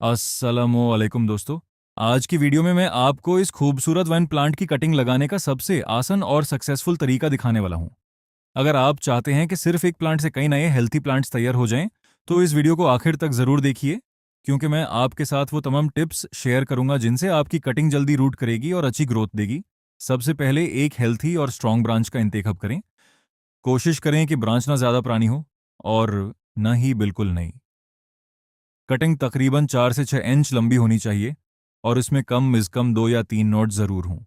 अस्सलामुअलैकुम दोस्तों। आज की वीडियो में मैं आपको इस खूबसूरत वाइन प्लांट की कटिंग लगाने का सबसे आसान और सक्सेसफुल तरीका दिखाने वाला हूं। अगर आप चाहते हैं कि सिर्फ एक प्लांट से कई नए हेल्थी प्लांट्स तैयार हो जाएं, तो इस वीडियो को आखिर तक ज़रूर देखिए, क्योंकि मैं आपके साथ वो तमाम टिप्स शेयर करूंगा जिनसे आपकी कटिंग जल्दी रूट करेगी और अच्छी ग्रोथ देगी। सबसे पहले एक हेल्थी और स्ट्रॉन्ग ब्रांच का इंतखाब करें। कोशिश करें कि ब्रांच ना ज़्यादा पुरानी हो और न ही बिल्कुल नई। कटिंग तकरीबन 4 से 6 इंच लंबी होनी चाहिए और इसमें कम से कम 2 या 3 नोड जरूर हों।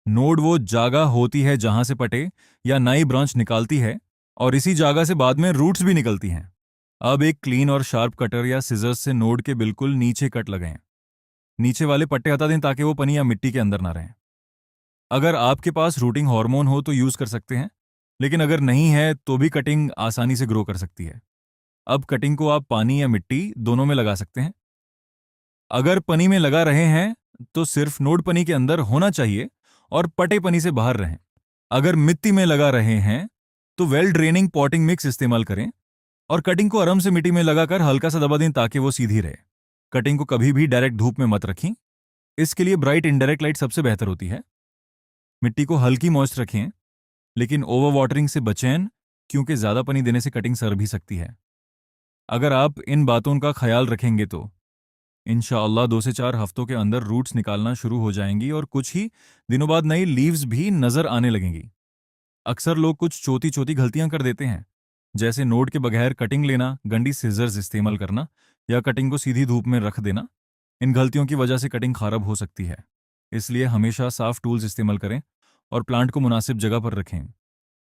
नोड वो जगह होती है जहां से पटे या नई ब्रांच निकालती है, और इसी जगह से बाद में रूट्स भी निकलती हैं। अब एक क्लीन और शार्प कटर या सिजर्स से नोड के बिल्कुल नीचे कट लगाएं। नीचे वाले पट्टे हटा दें ताकि वो पनी या मिट्टी के अंदर ना रहें। अगर आपके पास रूटिंग हार्मोन हो तो यूज कर सकते हैं, लेकिन अगर नहीं है तो भी कटिंग आसानी से ग्रो कर सकती है। अब कटिंग को आप पानी या मिट्टी दोनों में लगा सकते हैं। अगर पनी में लगा रहे हैं तो सिर्फ नोड पनी के अंदर होना चाहिए और पटे पनी से बाहर रहें। अगर मिट्टी में लगा रहे हैं तो वेल ड्रेनिंग पॉटिंग मिक्स इस्तेमाल करें और कटिंग को आराम से मिट्टी में लगाकर हल्का सा दबा दें ताकि वो सीधी रहे। कटिंग को कभी भी डायरेक्ट धूप में मत रखें, इसके लिए ब्राइट इनडायरेक्ट लाइट सबसे बेहतर होती है। मिट्टी को हल्की मॉइस्ट रखें, लेकिन ओवर वाटरिंग से बचें, क्योंकि ज्यादा पानी देने से कटिंग सड़ भी सकती है। अगर आप इन बातों का ख्याल रखेंगे तो इंशाअल्लाह 2 से 4 हफ्तों के अंदर रूट्स निकालना शुरू हो जाएंगी और कुछ ही दिनों बाद नई लीव्स भी नजर आने लगेंगी। अक्सर लोग कुछ छोटी छोटी गलतियां कर देते हैं, जैसे नोड के बगैर कटिंग लेना, गंदी सीजर्स इस्तेमाल करना या कटिंग को सीधी धूप में रख देना। इन गलतियों की वजह से कटिंग खराब हो सकती है, इसलिए हमेशा साफ टूल्स इस्तेमाल करें और प्लांट को मुनासिब जगह पर रखें।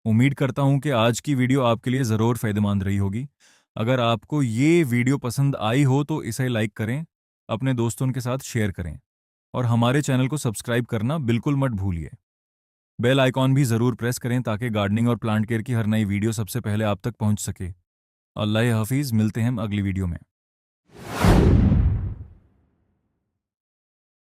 उम्मीद करता हूं कि आज की वीडियो आपके लिए ज़रूर फायदेमंद रही होगी। अगर आपको ये वीडियो पसंद आई हो तो इसे लाइक करें, अपने दोस्तों के साथ शेयर करें और हमारे चैनल को सब्सक्राइब करना बिल्कुल मत भूलिए। बेल आइकॉन भी ज़रूर प्रेस करें ताकि गार्डनिंग और प्लांट केयर की हर नई वीडियो सबसे पहले आप तक पहुंच सके। अल्लाह हाफिज़, मिलते हैं हम अगली वीडियो में।